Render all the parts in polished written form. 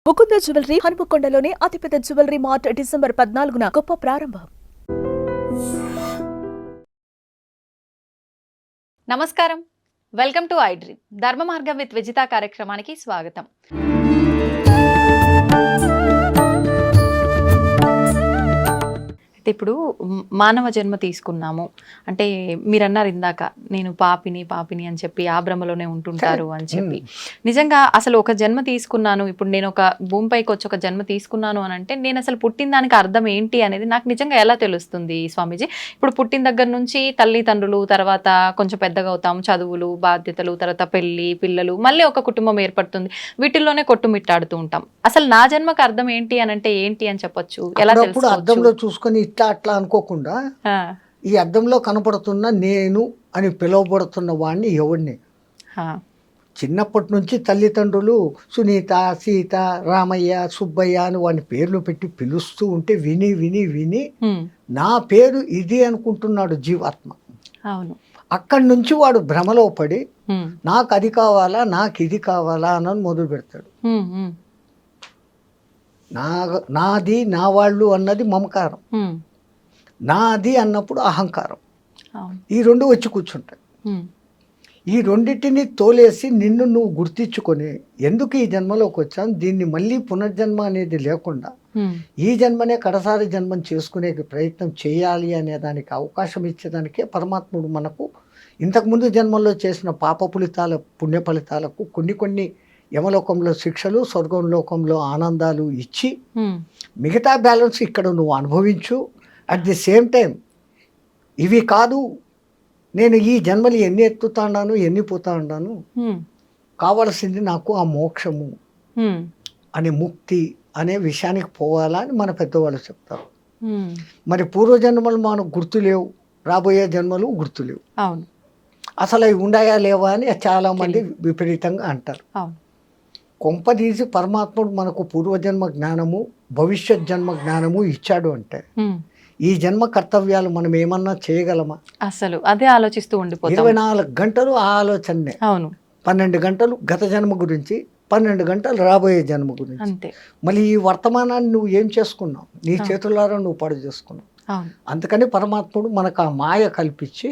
Mukunda jewellery హనుమకొండలోని అతిపెద్ద jewellery mart December 14న గొప్ప ప్రారంభం. నమస్కారం, వెల్కమ్ టు ఐ డ్రీమ్. ధర్మ మార్గం విత్ విజిత కార్యక్రమానికి స్వాగతం. ఇప్పుడు మానవ జన్మ తీసుకున్నాము అంటే మీరు అన్నారు ఇందాక, నేను పాపిని అని చెప్పి ఆ భ్రమలోనే ఉంటుంటారు అని చెప్పి. నిజంగా అసలు ఒక జన్మ తీసుకున్నాను, ఇప్పుడు నేను ఒక భూమిపైకి వచ్చి ఒక జన్మ తీసుకున్నాను అని అంటే నేను అసలు పుట్టిన దానికి అర్థం ఏంటి అనేది నాకు నిజంగా ఎలా తెలుస్తుంది స్వామీజీ? ఇప్పుడు పుట్టిన దగ్గర నుంచి తల్లిదండ్రులు, తర్వాత కొంచెం పెద్దగా అవుతాం, చదువులు, బాధ్యతలు, తర్వాత పెళ్లి, పిల్లలు, మళ్ళీ ఒక కుటుంబం ఏర్పడుతుంది. వీటిల్లోనే కొట్టుమిట్టాడుతూ ఉంటాం. అసలు నా జన్మకు అర్థం ఏంటి అని అంటే ఏంటి అని చెప్పొచ్చు? ఎలా తెలుసుకోవచ్చు? అద్దంలో చూసుకొని అట్లా అనుకోకుండా ఈ అద్దంలో కనపడుతున్న నేను అని పిలువబడుతున్న వాడిని ఎవడిని చిన్నప్పటి నుంచి తల్లిదండ్రులు సునీత, సీత, రామయ్య, సుబ్బయ్య అని వాడిని పేర్లు పెట్టి పిలుస్తూ ఉంటే విని విని విని నా పేరు ఇది అనుకుంటున్నాడు జీవాత్మ. అవును. అక్కడి నుంచి వాడు భ్రమలో పడి నాకు అది కావాలా, నాకు ఇది కావాలా అని మొదలు పెడతాడు. నాది, నా వాళ్ళు అన్నది మమకారం, నాది అన్నప్పుడు అహంకారం. ఈ రెండు వచ్చి కూర్చుంటాయి. ఈ రెండింటిని తోలేసి నిన్ను నువ్వు గుర్తించుకొని ఎందుకు ఈ జన్మలోకి వచ్చాను, దీన్ని మళ్ళీ పునర్జన్మ అనేది లేకుండా ఈ జన్మనే కడసారి జన్మం చేసుకునే ప్రయత్నం చేయాలి అనే దానికి అవకాశం ఇచ్చేదానికే పరమాత్ముడు మనకు ఇంతకుముందు జన్మల్లో చేసిన పాప ఫలితాల పుణ్య ఫలితాలకు కొన్ని యమలోకంలో శిక్షలు, స్వర్గంలోకంలో ఆనందాలు ఇచ్చి మిగతా బ్యాలెన్స్ ఇక్కడ నువ్వు అనుభవించు. అట్ ది సేమ్ టైం ఇవి కాదు, నేను ఈ జన్మలు ఎన్ని ఎత్తుతాను, ఎన్ని పోతా ఉన్నాను, కావలసింది నాకు ఆ మోక్షము అనే ముక్తి అనే విషయానికి పోవాలా అని మన పెద్దవాళ్ళు చెప్తారు. మరి పూర్వజన్మలు మనకు గుర్తులేవు, రాబోయే జన్మలు గుర్తులేవు. అవును. అసలు అవి ఉండాయా లేవా అని చాలామంది విపరీతంగా అంటారు. కొంపదీసి పరమాత్ముడు మనకు పూర్వజన్మ జ్ఞానము, భవిష్యత్ జన్మ జ్ఞానము ఇచ్చాడు అంటే ఈ జన్మ కర్తవ్యాలు మనం ఏమన్నా చేయగలమా? అసలు అదే ఆలోచిస్తూ ఉండిపోతాం. 24 గంటలు ఆ ఆలోచనే. అవును. 12 గంటలు గత జన్మ గురించి, 12 గంటలు రాబోయే జన్మ గురించి. అంతే. మళ్ళీ ఈ వర్తమానాన్ని నువ్వు ఏం చేసుకున్నావు? నీ చేతులారా నువ్వు పాడు చేసుకున్నావు. అందుకని పరమాత్ముడు మనకు ఆ మాయ కల్పించి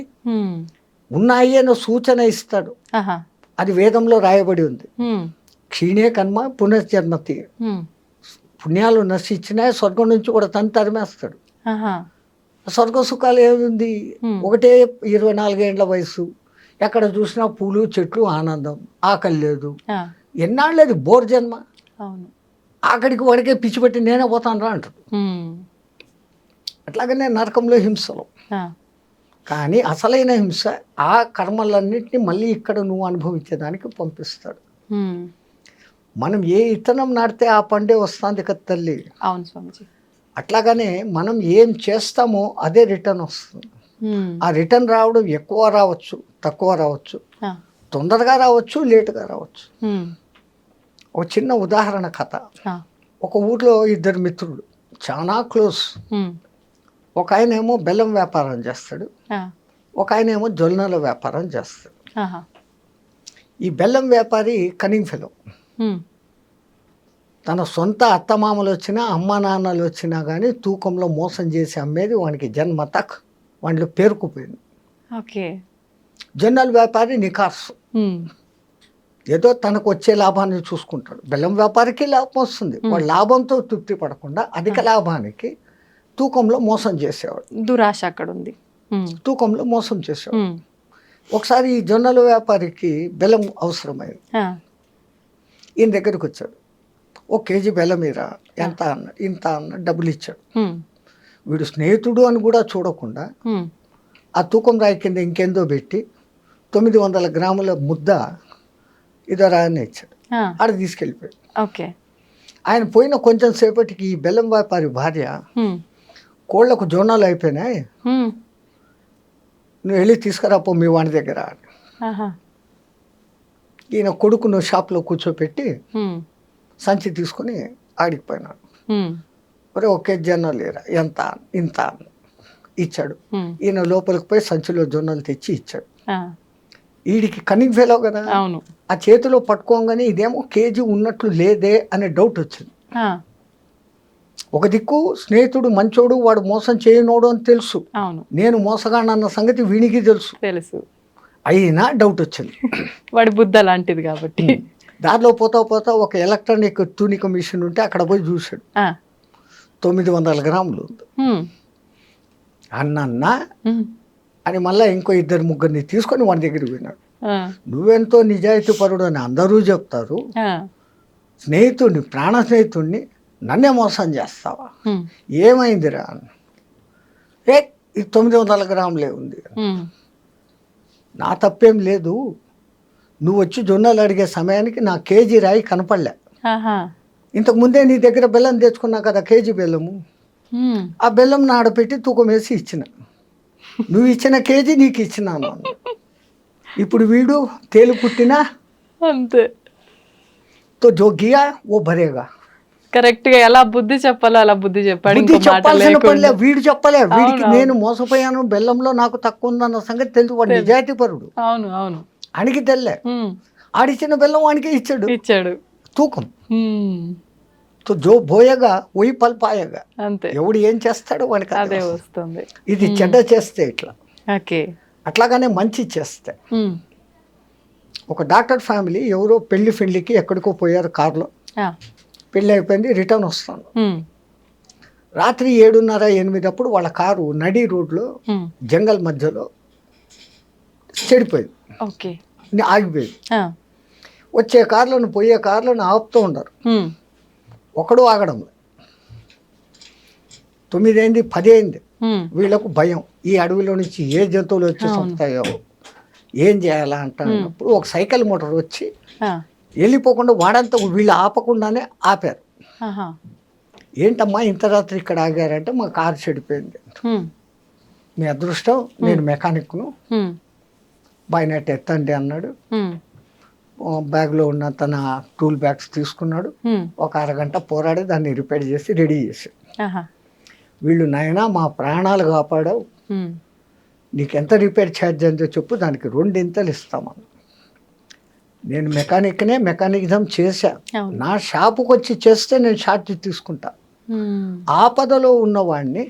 ఉన్నాయి అన్న సూచన ఇస్తాడు. అది వేదంలో రాయబడి ఉంది. క్షీణే కర్మ పునర్జన్మతి. పుణ్యాలు నశించినా స్వర్గం నుంచి కూడా తరిమేస్తాడు. స్వర్గ సుఖాలు ఏముంది? ఒకటే 24 ఏళ్ల వయసు, ఎక్కడ చూసినా పూలు, చెట్లు, ఆనందం, ఆకలి లేదు. ఎన్నాళ్ళేది బోర్ జన్మ. అక్కడికి వాడికే పిచ్చి పెట్టి నేనే పోతాను రా అంటాడు. అట్లాగనే నరకంలో హింసలు. కానీ అసలైన హింస ఆ కర్మలన్నింటినీ మళ్ళీ ఇక్కడ నువ్వు అనుభవించేదానికి పంపిస్తాడు. మనం ఏ ఇత్తనం నాటితే ఆ పండే వస్తుంది కదా తల్లి. అవును స్వామిజీ. అట్లాగానే మనం ఏం చేస్తామో అదే రిటర్న్ వస్తుంది. ఆ రిటర్న్ రావడం ఎక్కువ రావచ్చు, తక్కువ రావచ్చు, తొందరగా రావచ్చు, లేటుగా రావచ్చు. ఒక చిన్న ఉదాహరణ కథ. ఒక ఊర్లో 2 మిత్రులు చాలా క్లోజ్. ఒక ఆయన ఏమో బెల్లం వ్యాపారం చేస్తాడు, ఒక ఆయన ఏమో జొన్నల వ్యాపారం చేస్తాడు. ఈ బెల్లం వ్యాపారి కనింగ్ ఫెలో. తన సొంత అత్తమామలు వచ్చినా, అమ్మా నాన్నలు వచ్చినా కానీ తూకంలో మోసం చేసి అమ్మేది వానికి జన్మ తక్ వాటిలో పేరుకుపోయింది. ఓకే. జొన్నల వ్యాపారి నికార్సు, ఏదో తనకు వచ్చే లాభాన్ని చూసుకుంటాడు. బెల్లం వ్యాపారికి లాభం వస్తుంది, వాడు లాభంతో తృప్తి పడకుండా అధిక లాభానికి తూకంలో మోసం చేసేవాడు. దురాశ అక్కడ ఉంది. తూకంలో మోసం చేసేవాడు. ఒకసారి ఈ జొన్నల వ్యాపారికి బెల్లం అవసరమైంది. ఈయన దగ్గరికి వచ్చాడు. 1 కేజీ బెల్లం మీరా, ఎంత అన్న, ఇంత అన్న, డబ్బులు ఇచ్చాడు. వీడు స్నేహితుడు అని కూడా చూడకుండా ఆ తూకం రాయి కింద ఇంకేందో పెట్టి 900 గ్రాముల ముద్ద ఇదో రాయని ఇచ్చాడు. ఆడ తీసుకెళ్ళిపోయాడు. ఓకే. ఆయన పోయిన కొంచెం సేపటికి ఈ బెల్లం వ్యాపారి భార్య, కోళ్లకు జొన్నలు అయిపోయినాయి, నువ్వు వెళ్ళి తీసుకురాపో మీ వాడి దగ్గర. ఈయన కొడుకును షాప్లో కూర్చోపెట్టి సంచి తీసుకొని ఆడికిపోయినాడు. ఒరే 1 కేజీ జొన్నలు లేరా, ఎంత, ఇంత ఇచ్చాడు. ఈయన లోపలికి పోయి సంచిలో జొన్నలు తెచ్చి ఇచ్చాడు. వీడికి కన్నింగ్ ఫెలో కదా, అవును. ఆ చేతిలో పట్టుకోగానే ఇదేమో కేజీ ఉన్నట్లు లేదే అనే డౌట్ వచ్చింది. ఆ, ఒక దిక్కు స్నేహితుడు మంచోడు, వాడు మోసం చేయనోడు అని తెలుసు, అవును నేను మోసగాడన్న సంగతి వీనికి తెలుసు, తెలుసు. అయినా డౌట్ వచ్చింది. వాడి బుద్ధ లాంటిది కాబట్టి. దారిలో పోతా పోతా ఒక ఎలక్ట్రానిక్ తూనిక మిషన్ ఉంటే అక్కడ పోయి చూశాడు. ఆ, 900 గ్రాములు ఉంది. ఉమ్, అన్న ఉమ్, అని మళ్ళీ ఇంకో 2-3 తీసుకొని వాడి దగ్గరికి పోయినాడు. ఆ, నువ్వెంతో నిజాయితీ పరుడు అని అందరూ చెప్తారు, ఆ, స్నేహితుడిని, ప్రాణ స్నేహితుడిని నన్నే మోసం చేస్తావా, ఉమ్, ఏమైందిరా అన్న. ఏ ఇది 900 గ్రాములే ఉంది, ఉమ్, నా తప్పేం లేదు, నువ్వు వచ్చి జొన్నలు అడిగే సమయానికి నా కేజీ రాయి కనపడలే, ఆహా, ఇంతకు ముందే నీ దగ్గర బెల్లం తెచ్చుకున్నా కదా కేజీ బెల్లము, ఉమ్, ఆ బెల్లం నాడపెట్టి తూకం వేసి ఇచ్చిన, నువ్వు ఇచ్చిన కేజీ నీకు ఇచ్చినాను అన్న. ఇప్పుడు వీడు తేలు కుట్టినా అంతే. తో జో గియా ఓ భరేగా. కరెక్ట్ గా ఎలా బుద్ధి చెప్పాలో అలా బుద్ధి చెప్పాడు. బుద్ధి ఇంకో మాట చెప్పాల్సిన పనిలే, లేకుండా. వీడు చెప్పలే, వీడికి అవును, నేను మోసపోయాను, బెల్లంలో నాకు తక్కువ ఉందన్న సంగతి తెలుసు, వాడు నిజాయితీ పరుడు, అవును అవును. ఆడికి తెల్లే, ఉమ్, ఆడిచ్చిన బెల్లం వాడికే ఇచ్చాడు ఇచ్చాడు. తూకం. ఉమ్, తో జో బోయగా ఒయి పల్పాయగా, అంతే. ఎవడు ఏం చేస్తాడో వాడికి అదే అదే. వస్తుంది. ఇది చెడ్డ చేస్తే ఇట్లా, ఓకే. అట్లాగానే మంచి చేస్తే. ఉమ్, ఒక డాక్టర్ ఫ్యామిలీ ఎవరో పెళ్లికి ఎక్కడికో పోయారు కారులో, ఆ, పెళ్ళి అయిపోయింది, రిటర్న్ వస్తాను, ఉమ్, రాత్రి 7:30-8 అప్పుడు వాళ్ళ కారు నడి రోడ్లో ఉమ్, జంగల్ మధ్యలో చెడిపోయింది, ఓకే. ఆగిపోయింది. ఆ, వచ్చే కార్లను పోయే కార్లను ఆపుతూ ఉండరు, ఉమ్, ఒకడు ఆగడం. 9 అయింది, 10 అయింది, ఉమ్, వీళ్ళకు భయం, ఈ అడవిలో నుంచి ఏ జంతువులు వచ్చి చంపుతాయో, ఏం చేయాలా అంటున్నప్పుడు ఒక సైకిల్ మోటార్ వచ్చి ఆ, వెళ్ళిపోకుండా వాడంతా వీళ్ళు ఆపకుండానే ఆపారు. ఆహా, ఏంటమ్మా ఇంత రాత్రి ఇక్కడ ఆగారంటే మా కారు చెడిపోయింది, ఉమ్, మీ అదృష్టం, నేను మెకానిక్ను, ఉమ్, బయనట్టు ఎత్తండి అన్నాడు. ఉమ్, బ్యాగ్లో ఉన్న తన టూల్ బ్యాగ్స్ తీసుకున్నాడు, ఉమ్, ఒక అరగంట పోరాడి దాన్ని రిపేర్ చేసి రెడీ చేసి, ఆహా, వీళ్ళు నాయనా మా ప్రాణాలు కాపాడావు, ఉమ్, నీకెంత రిపేర్ ఛార్జ్ అంతో చెప్పు, దానికి 2 ఇస్తామని. నేను మెకానిక్నే, మెకానిజం చేశా, అవును. నా షాపుకి వచ్చి చేస్తే నేను ఛార్జ్ తీసుకుంటా, ఉమ్, ఆపదలో ఉన్నవాడిని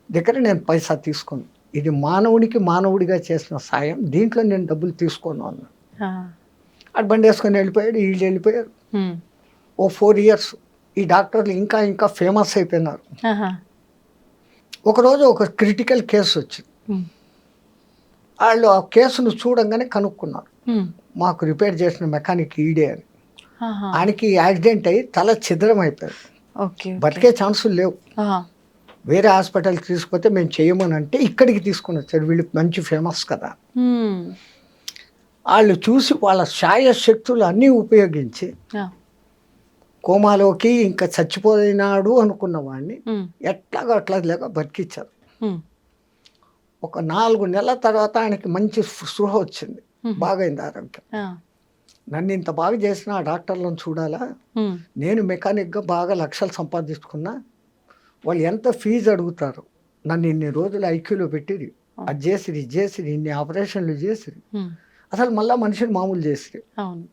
దగ్గర నేను పైసా తీసుకోను, ఇది మానవుడికి మానవుడిగా చేసిన సాయం, దీంట్లో నేను డబ్బులు తీసుకోను అన్నా. ఆ, అటు బండి వేసుకొని వెళ్ళిపోయాడు, వీళ్ళు వెళ్ళిపోయారు. ఉమ్, ఓ 4 years ఈ డాక్టర్లు ఇంకా ఇంకా ఫేమస్ అయిపోయినారు. ఆహా, ఒకరోజు ఒక క్రిటికల్ కేసు వచ్చింది, ఉమ్, వాళ్ళు ఆ కేసును చూడంగానే కనుక్కున్నారు, ఉమ్, మాకు రిపేర్ చేసిన మెకానిక్ ఈడే అని. ఆహా, ఆయనకి యాక్సిడెంట్ అయ్యి తల ఛిద్రం అయిపోయింది, ఓకే. బతికే ఛాన్సులు లేవు, ఆహా, వేరే హాస్పిటల్కి తీసుకుపోతే మేము చేయమని అంటే ఇక్కడికి తీసుకొని వచ్చారు, వీళ్ళు మంచి ఫేమస్ కదా. ఉమ్, వాళ్ళు చూసి వాళ్ళ శాయశక్తులు అన్నీ ఉపయోగించి ఆ, కోమాలోకి ఇంకా చచ్చిపోయినాడు అనుకున్న వాడిని ఉమ్, ఎట్లాగో అట్లా లేక బతికిచ్చారు. ఉమ్, ఒక 4 నెలల తర్వాత ఆయనకి మంచి స్పృహ వచ్చింది, బాగైంది ఆరోగ్యం. ఆ, నన్ను ఇంత బాగా చేసిన ఆ డాక్టర్లను చూడాలా, ఉమ్, నేను మెకానిక్గా బాగా లక్షలు సంపాదించుకున్నా, వాళ్ళు ఎంత ఫీజు అడుగుతారు, నన్ను ఇన్ని రోజులు ఐక్యూలో పెట్టిరి, అది చేసిరి ఇది చేసిరి, ఇన్ని ఆపరేషన్లు చేసిరి, ఉమ్, అసలు మళ్ళీ మనిషిని మామూలు చేసిరి, అవును.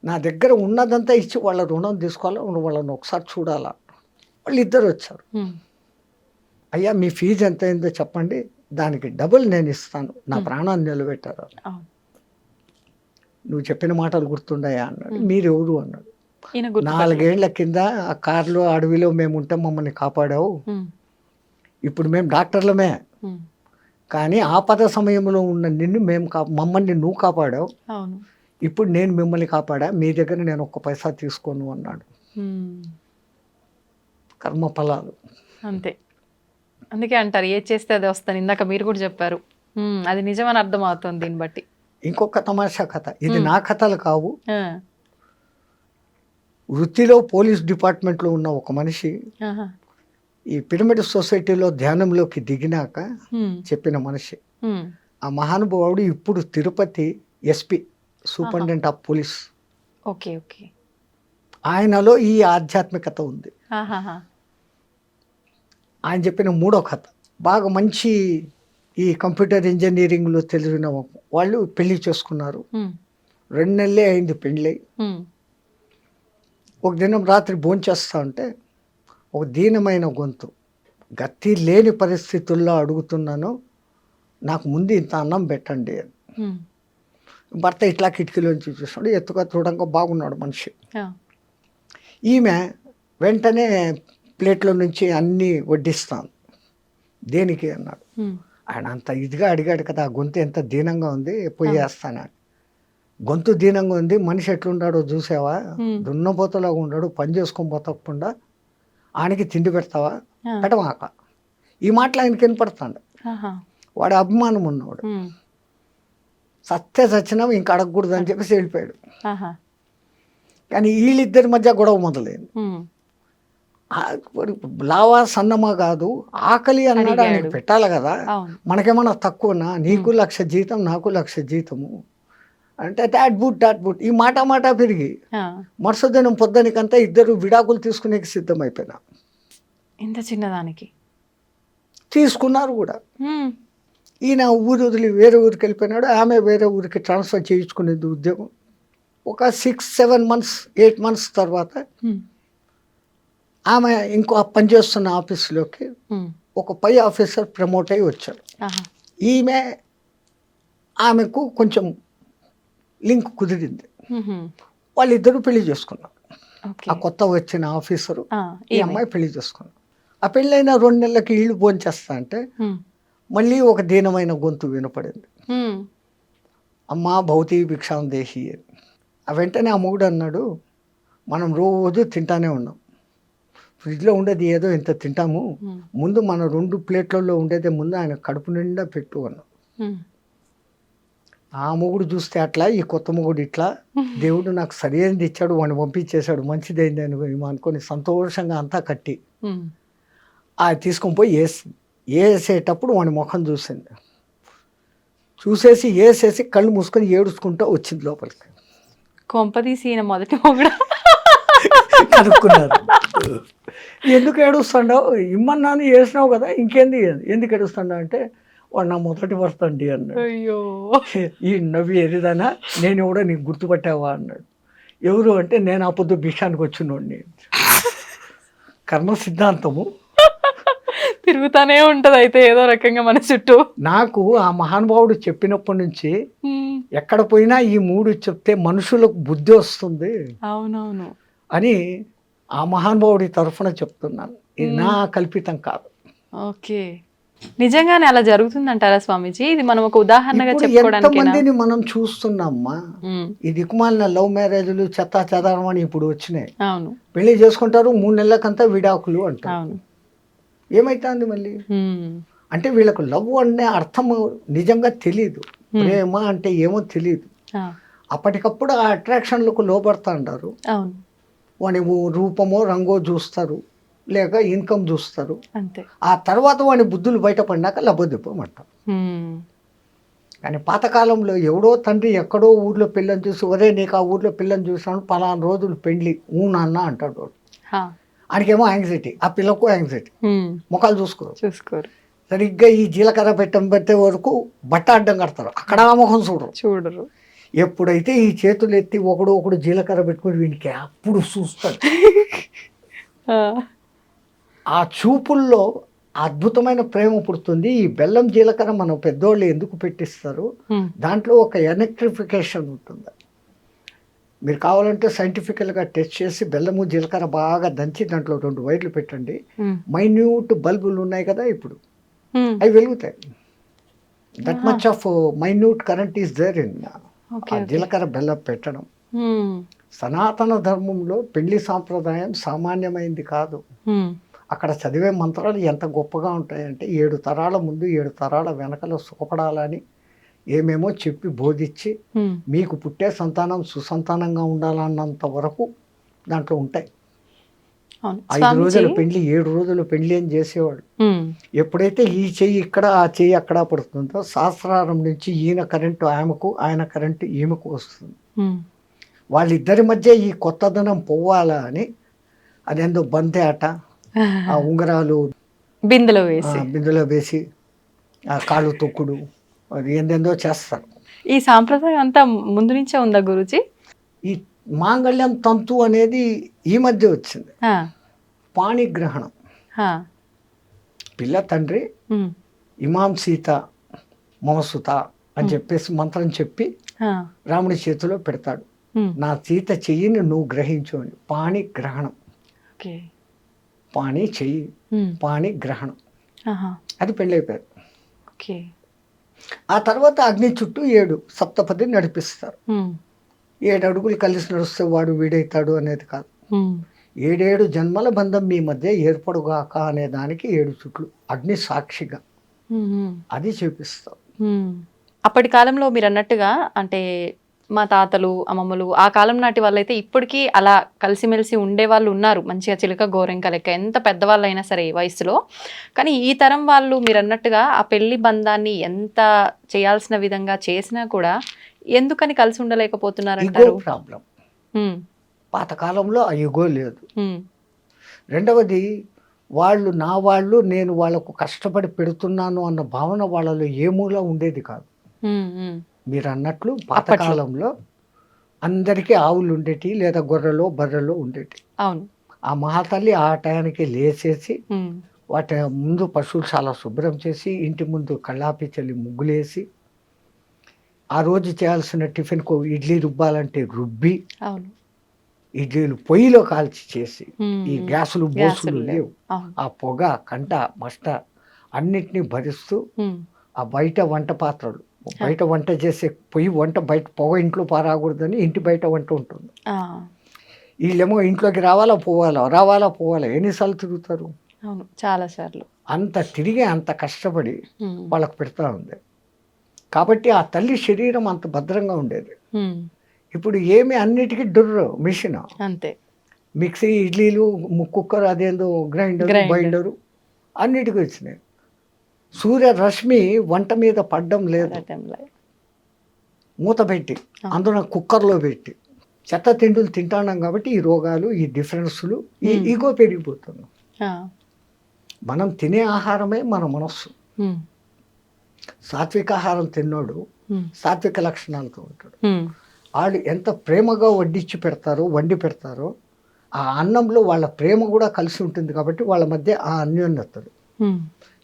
నా దగ్గర ఉన్నదంతా ఇచ్చి వాళ్ళ రుణం తీసుకోవాలా, వాళ్ళని ఒకసారి చూడాలా. వాళ్ళు ఇద్దరు వచ్చారు, ఉమ్, అయ్యా మీ ఫీజు ఎంత అయిందో చెప్పండి, దానికి డబుల్ నేను ఇస్తాను, నా ప్రాణాన్ని నిలబెట్టారు. అవును. నువ్వు చెప్పిన మాటలు గుర్తుండయా అన్నాడు. మీరెవరు అన్నాడు. ఈయన గుర్తు. 4 ఏళ్ల కింద ఆ కార్లో అడవిలో మేము ఉంటే మమ్మల్ని కాపాడావు, ఉమ్, ఇప్పుడు మేము డాక్టర్లమే, ఉమ్, కానీ ఆపద సమయంలో ఉన్న నిన్ను మమ్మల్ని నువ్వు కాపాడావు, అవును. ఇప్పుడు నేను మిమ్మల్ని కాపాడా, మీ దగ్గర నేను 1 పైసా తీసుకోను అన్నాడు. ఉమ్, కర్మ ఫలాలు అంతే. అందుకే అంటారు ఏది చేస్తే అది వస్తాను, ఇందాక మీరు కూడా చెప్పారు. ఉమ్, అది నిజమని అర్థం అవుతుంది దీన్ని బట్టి. ఇంకొక తమాషా కథ, ఇది నా కథలు కావు, ఆ, వృత్తిలో పోలీస్ డిపార్ట్మెంట్లో ఉన్న ఒక మనిషి ఆహా, ఈ పిరమిడ్ సొసైటీలో ధ్యానంలోకి దిగినాక ఉమ్, చెప్పిన మనిషి. ఉమ్, ఆ మహానుభావుడు ఇప్పుడు Tirupati SP, superintendent of police. Okay okay. ఆయనలో ఈ ఆధ్యాత్మికత ఉంది. ఆహాహా, ఆయన చెప్పిన 3వ కథ బాగా మంచి ఈ కంప్యూటర్ ఇంజనీరింగ్లో తెలిసిన వాళ్ళు పెళ్లి చేసుకున్నారు. ఉమ్, 2 నెలలే అయింది పెళ్ళి. ఉమ్, ఒక దినం రాత్రి భోంచేస్తా ఉంటే ఒక దీనమైన గొంతు, గతి లేని పరిస్థితుల్లో అడుగుతున్నాను, నాకు ముందు ఇంత అన్నం పెట్టండి అని. ఉమ్, భర్త ఇట్లా కిటికీలోంచి చూస్తున్నాడు, ఎత్తుగా చూడంగా బాగున్నాడు మనిషి. ఆ, ఈమె వెంటనే ప్లేట్లో నుంచి అన్నీ వడ్డిస్తాను. దేనికి అన్నాడు. ఉమ్, ఆయన అంత ఇదిగా అడిగాడు కదా, ఆ గొంతు ఎంత దీనంగా ఉంది, పోయేస్తానని. గొంతు దీనంగా ఉంది, మనిషి ఎట్లుంటాడో చూసావా, దున్నపోతలాగా ఉన్నాడు, పని చేసుకొని పోతకుండా ఆయనకి తిండి పెడతావా, పెట్టమాక. ఈ మాటలు ఆయనకి వినపడతాడు. ఆహా, వాడు అభిమానం ఉన్నవాడు. ఉమ్, సత్తే చచ్చినా ఇంకా అడగకూడదు అని చెప్పేసి వెళ్ళిపోయాడు. ఆహా, కానీ వీళ్ళిద్దరి మధ్య గొడవ మొదలైంది. ఉమ్, లావా సన్నమా కాదు, ఆకలి అన్నాడు, ఆయనకి అడిగాడు. పెట్టాలి కదా, అవును, మనకేమన్నా తక్కువనా, నీకు 1,00,000 జీతం నాకు 1,00,000 జీతము అంటే దాట్ బుట్ ఈ మాట పెరిగి ఆ, మరుసదినం పొద్దునికంతా ఇద్దరు విడాకులు తీసుకునే సిద్ధమైపోయినా. ఇంత చిన్నదానికి తీసుకున్నారు కూడా. ఉమ్, ఈయన ఊరు వదిలి వేరే ఊరికి వెళ్ళిపోయినాడు, ఆమె వేరే ఊరికి ట్రాన్స్ఫర్ చేయించుకునేది ఉద్యోగం. ఒక 6-7 months 8 months తర్వాత ఉమ్, ఆమె ఇంకో పనిచేస్తున్న ఆఫీసులోకి ఉమ్, ఒక పై ఆఫీసర్ ప్రమోట్ అయ్యి వచ్చాడు. ఆహా, ఈమె ఆమెకు కొంచెం లింక్ కుదిరింది. ఉహు, వాళ్ళిద్దరూ పెళ్లి చేసుకున్నారు. ఓకే, ఆ కొత్త వచ్చిన ఆఫీసరు ఆ, ఈ ఈమె. అమ్మాయి పెళ్లి చేసుకున్నారు. ఆ పెళ్ళైన 2 నెలలకి ఇళ్ళు భోంచేస్తా అంటే ఉమ్, మళ్ళీ ఒక దీనమైన గొంతు వినపడింది, ఉమ్, అమ్మా భౌతి భిక్షాం దేహి అని. ఆ వెంటనే ఆ మొగుడు అన్నాడు, మనం రోజు తింటానే ఉన్నాం, ఫ్రిడ్జ్లో ఉండేది ఏదో ఇంత తింటాము, ఉమ్, ముందు మన 2 ప్లేట్లలో ఉండేదే ముందు ఆయన కడుపు నిండా పెట్టు అన్నాడు. ఉమ్, ఆ మొగుడు చూస్తే అట్లా, ఈ కొత్త మొగుడు ఇట్లా, దేవుడు నాకు సరైనది ఇచ్చాడు, వాడిని పంపించేశాడు, మంచిదైంది అని అనుకొని సంతోషంగా అంతా కట్టి ఉమ్, అది తీసుకొని పోయి వేసేటప్పుడు వాడి ముఖం చూసింది. చూసేసి వేసేసి కళ్ళు మూసుకొని ఏడుచుకుంటూ వచ్చింది లోపలికి. కొంపదీసి ఈయన మొదటి మొగుడు. కనుక్కున్నారు, ఎందుకు ఏడుస్తాడావు, ఇమ్మన్నాను వేసినావు కదా, ఇంకేంది, ఎందుకు ఏడుస్తాడావు అంటే, వాడు నా మొదటి భర్త అండి అన్నాడు. అయ్యో, ఈ నవ్వి ఎరిదానా, నేను కూడా నీకు గుర్తుపట్టావా అన్నాడు. ఎవరు అంటే, నేను ఆ పొద్దు భిక్షానికి వచ్చినోడిని. కర్మ సిద్ధాంతము తిరుగుతానే ఉంటది అయితే ఏదో రకంగా మన చుట్టూ. నాకు ఆ మహానుభావుడు చెప్పినప్పటి నుంచి ఉమ్, ఎక్కడ పోయినా ఈ 3 చెప్తే మనుషులకు బుద్ధి వస్తుంది అవునవును, అని ఆ మహానుభావుడి తరఫున చెప్తున్నాను, ఇది నా కల్పితం కాదు. ఓకే, నిజంగానే అలా జరుగుతుందంటారా స్వామీజీ? ఇది మనం ఒక ఉదాహరణగా ఇప్పుడు చెప్పుకోవడానికి. ఎంతమందిని మనం చూస్తున్నామ్మా, ఈ దిక్కుమాలిన లవ్ మ్యారేజ్లు చెత్తా చెదారమని ఇప్పుడు వచ్చినాయి. అవును, పెళ్లి చేసుకుంటారు, 3 నెలలకంతా విడాకులు అంటారు. అవును, ఏమైతుంది మళ్ళీ ఉమ్, అంటే వీళ్ళకు లవ్ అనే అర్థము నిజంగా తెలియదు, ప్రేమ అంటే ఏమో తెలియదు. ఆ, అప్పటికప్పుడు ఆ అట్రాక్షన్లకు లోపడతా అంటారు. అవును, వాని రూపమో రంగో చూస్తారు, లేక ఇన్కమ్ చూస్తారు. అంతే. ఆ తర్వాత వాని బుద్ధులు బయటపడినాక లబ్బదిప్పమంటారు. ఉమ్, కానీ పాతకాలంలో ఎవడో తండ్రి ఎక్కడో ఊర్లో పిల్లని చూసి, ఒరే నీకు ఆ ఊర్లో పిల్లని చూసాను, పలానా రోజులు పెళ్ళి నాన్న అంటాడు వాడు. హా, ఆయనకేమో యాంగ్జైటీ, ఆ పిల్లకు యాంగ్జైటీ, ఉమ్, ముఖాలు చూసుకోరు. చూసుకోరు, సరిగ్గా ఈ జీలకర్ర పెట్టే వరకు బట్ట అడ్డం కడతారు, అక్కడ ఆ ముఖం చూడరు. చూడరు. ఎప్పుడైతే ఈ చేతులు ఎత్తి ఒకడు జీలకర్ర పెట్టుకుని వీనికి అప్పుడు చూస్తాడు. ఆ, ఆ చూపుల్లో అద్భుతమైన ప్రేమ పుడుతుంది. ఈ బెల్లం జీలకర్ర మనం పెద్దోళ్ళు ఎందుకు పెట్టిస్తారు, ఉమ్, దాంట్లో ఒక ఎలక్ట్రిఫికేషన్ ఉంటుంది. మీరు కావాలంటే సైంటిఫికల్గా టెస్ట్ చేసి బెల్లము జీలకర్ర బాగా దంచి దాంట్లో 2 వైర్లు పెట్టండి, ఉమ్, మైన్యూట్ బల్బులు ఉన్నాయి కదా ఇప్పుడు, ఉమ్, అవి వెలుగుతాయి. That much of minute current is there in okay, ఆ జీలకర్ర బెల్లం పెట్టడం. ఉమ్, సనాతన ధర్మంలో పెళ్లి సాంప్రదాయం సామాన్యమైంది కాదు. ఉమ్, అక్కడ చదివే మంత్రాలు ఎంత గొప్పగా ఉంటాయంటే, 7 తరాల ముందు 7 తరాల వెనకలో సుఖపడాలని ఏమేమో చెప్పి బోధించి, ఉమ్, మీకు పుట్టే సంతానం సుసంతానంగా ఉండాలన్నంత వరకు దాంట్లో ఉంటాయి. అవును 5 రోజుల పెళ్లి 7 రోజుల పెళ్లి అని చేసేవాడు. ఉమ్, ఎప్పుడైతే ఈ చెయ్యి ఇక్కడ ఆ చెయ్యి అక్కడ పడుతుందో, శాస్త్రారం నుంచి ఈయన కరెంటు ఆమెకు, ఆయన కరెంటు ఈమెకు వస్తుంది. ఉమ్, వాళ్ళిద్దరి మధ్య ఈ కొత్తదనం పోవాలా అని అదేందో బంతే ఆట, ఆ ఉంగరాలు బిందెలో వేసి బిందులో వేసి ఆ కాళ్ళు తొక్కుడు అది ఏందేందో చేస్తారు. ఈ సాంప్రదాయం అంతా ముందు నుంచే ఉందా గురూజీ? ఈ మాంగళ్యం తంతు అనేది ఈ మధ్య వచ్చింది. ఆ, పాణిగ్రహణం, ఆ, పిల్ల తండ్రి ఉమ్, ఇమాం సీత మమసుత అని చెప్పేసి మంత్రం చెప్పి ఆ, రాముడి చేతిలో పెడతాడు. ఉమ్, నా సీత చెయ్యిని నువ్వు గ్రహించు అని. పాణిగ్రహణం, ఓకే, పాణి చెయ్యి, ఉమ్, పాణిగ్రహణం, ఆహా, అది పెళ్ళైపోయారు. ఓకే, ఆ తర్వాత అగ్ని చుట్టూ 7 సప్తపది నడిపిస్తారు. ఉమ్, 7 అడుగులు కలిసి నడుస్తే వాడు వీడైతాడు అనేది కాదు. ఉమ్, 7 జన్మల బంధం మీ మధ్య ఏర్పడుగాక అనే దానికి 7 చుట్లు అగ్ని సాక్షిగా ఉమ్, ఉమ్, అది చూపిస్తాం. ఉమ్. అప్పటి కాలంలో మీరు అన్నట్టుగా అంటే మా తాతలు అమ్మమ్మలు ఆ కాలం నాటి వాళ్ళైతే ఇప్పటికీ అలా కలిసిమెలిసి ఉండే వాళ్ళు ఉన్నారు, మంచిగా చిలక గోరెంక లెక్క, ఎంత పెద్దవాళ్ళు అయినా సరే ఈ వయసులో. కానీ ఈ తరం వాళ్ళు మీరు అన్నట్టుగా ఆ పెళ్లి బంధాన్ని ఎంత చేయాల్సిన విధంగా చేసినా కూడా ఎందుకని కలిసి ఇగో ఉండలేకపోతున్నారంటారు? ప్రాబ్లం. ఉమ్, పాతకాలంలో ఆ ఇగో లేదు. ఉమ్, రెండవది, వాళ్ళు నా వాళ్ళు, నేను వాళ్ళకు కష్టపడి పెడుతున్నాను అన్న భావన వాళ్ళలో ఏ మూల ఉండేది కాదు. ఉమ్, ఉమ్, మీరు అన్నట్లు పాతకాలంలో అందరికీ ఆవులు ఉండేటి, లేదా గొర్రెలో బర్రెలో ఉండేటి. అవును, ఆ మహాతల్లి ఆ టయానికి లేచేసి ఉమ్, వాటి ముందు పశువులు చాలా శుభ్రం చేసి ఇంటి ముందు కళ్ళాపి చల్లి ముగ్గులేసి ఆ రోజు చేయాల్సిన టిఫిన్కు ఇడ్లీ రుబ్బాలంటే రుబ్బి అవును, ఇడ్లీలు పొయ్యిలో కాల్చి చేసి, ఉమ్, ఈ ఉమ్, గ్యాసులు బోసులు గ్యాసులు లేవు. అవును, ఆ పొగ కంట మస్ట అన్నిటినీ భరిస్తూ ఉమ్, ఆ బయట వంట పాత్రలు, బయట వంట చేసే పొయ్యి వంట బయట పొగ ఇంట్లో పారాకూడదని ఇంటి బయట వంట ఉంటుంది. ఆ, వీళ్ళేమో ఇంట్లోకి రావాలా పోవాలా ఎన్నిసార్లు తిరుగుతారు? అవును, చాలా సార్లు. అంత తిరిగి అంత కష్టపడి ఉమ్, వాళ్ళకు పెడతా ఉంది. కాబట్టి ఆ తల్లి శరీరం అంత భద్రంగా ఉండేది. ఉమ్, ఇప్పుడు ఏమి అన్నిటికీ డుర్రు మిషన్, అంతే, మిక్సీ, ఇడ్లీలు, కుక్కర్, అదేందో గ్రైండర్, Grinder. బైండరు అన్నిటికీ వచ్చినాయి. సూర్యరశ్మి వంట మీద పడ్డం లేదు. అదే టైంలో. మూత పెట్టి అందులో కుక్కర్లో పెట్టి చెత్త తిండులు తింటున్నాం కాబట్టి ఈ రోగాలు, ఈ డిఫరెన్స్లు, ఈ ఈగో పెరిగిపోతున్నాం. ఆ, మనం తినే ఆహారమే మన మనస్సు. ఉమ్, సాత్విక ఆహారం తిన్నోడు ఉమ్, సాత్విక లక్షణాలతో ఉంటాడు. ఉమ్, వాళ్ళు ఎంత ప్రేమగా వండి పెడతారో ఆ అన్నంలో వాళ్ళ ప్రేమ కూడా కలిసి ఉంటుంది. కాబట్టి వాళ్ళ మధ్య ఆ అన్యోన్యతలు. ఉమ్,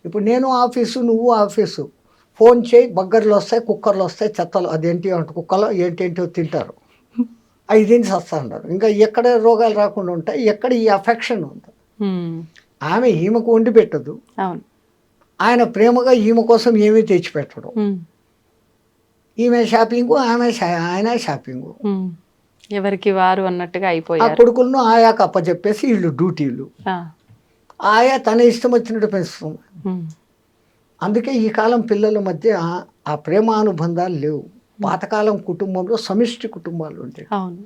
ఇప్పుడు నేను ఆఫీసు, నువ్వు ఆఫీసు, ఫోన్ చేయి, బగ్గర్లు వస్తాయి, కుక్కర్లు వస్తాయి, చెత్తలు అదేంటి అంటే కుక్కలో ఏంటేంటో తింటారు, అవి తిని సస్తా ఉంటారు. ఇంకా ఎక్కడ రోగాలు రాకుండా ఉంటాయి, ఎక్కడ ఈ అఫెక్షన్ ఉంది. ఉమ్, ఆమె ఈమెకు వండి పెట్టదు, అవును, ఆయన ప్రేమగా ఈమె కోసం ఏమీ తెచ్చిపెట్టడం. ఉమ్, ఈమె షాపింగు, ఆయన షాపింగు. ఉమ్, ఎవరికి వారు అన్నట్టుగా ఆ అయిపోయారు. కొడుకులను ఆయాకు అప్పచెప్పేసి వీళ్ళు డ్యూటీలు. ఆ, ఆయా తన ఇష్టం వచ్చినట్టు పెంచుతుంది. ఉమ్, అందుకే ఈ కాలం పిల్లల మధ్య ఆ ప్రేమానుబంధాలు లేవు. పాతకాలం కుటుంబంలో సమిష్టి కుటుంబాలు ఉంటాయి. అవును,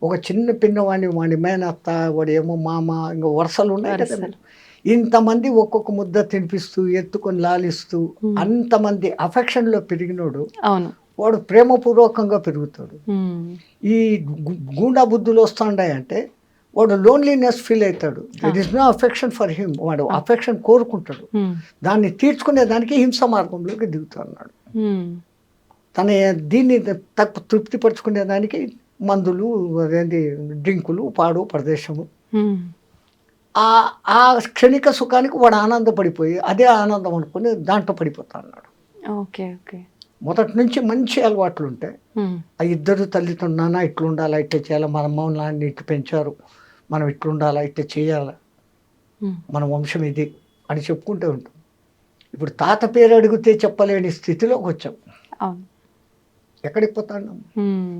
ఒక చిన్న పిన్నవాడిని, వాడి మేనత్త, వాడి ఏమో మామ, ఇంకా వరుసలు ఉన్నాయి కదా. వరుసలు. ఇంతమంది ఒక్కొక్క ముద్ద తినిపిస్తూ ఎత్తుకొని లాలిస్తూ అంతమంది అఫెక్షన్లో పెరిగినోడు అవును, వాడు ప్రేమపూర్వకంగా పెరుగుతాడు. ఉమ్, ఈ గూండా బుద్ధులు వస్తుంటాయంటే వాడు లోన్లీనెస్ ఫీల్ అవుతాడు. That is no affection for him. వాడు అఫెక్షన్ కోరుకుంటాడు, ఉమ్, దాన్ని తీర్చుకునే దానికి హింస మార్గంలోకి దిగుతున్నాడు. ఉమ్, తన దీన్ని తృప్తిపరచుకునే దానికి మందులు, అదేంటి డ్రింకులు, పాడు ప్రదేశము, ఉమ్, ఆ క్షణిక సుఖానికి వాడు ఆనందపడిపోయి అదే ఆనందం అనుకుని దాంట్లో పడిపోతా అన్నాడు. ఓకే, ఓకే, మొదటి నుంచి మంచి అలవాట్లు ఉంటాయి. ఉమ్, ఆ ఇద్దరు తల్లిదండ్రులు, నాన్న ఇట్లా ఉండాలా, ఇట్లా చేయాలా, మన అమ్మ నాన్న ఇట్లా పెంచారు, మనం ఇట్లా ఉండాలా, ఇట్లా చేయాలా, ఉమ్, మన వంశం ఇది అని చెప్పుకుంటూ ఉంటాం. ఇప్పుడు తాత పేరు అడిగితే చెప్పలేని స్థితిలోకి వచ్చాం. అవును, ఎక్కడికి పోతాం? ఉమ్.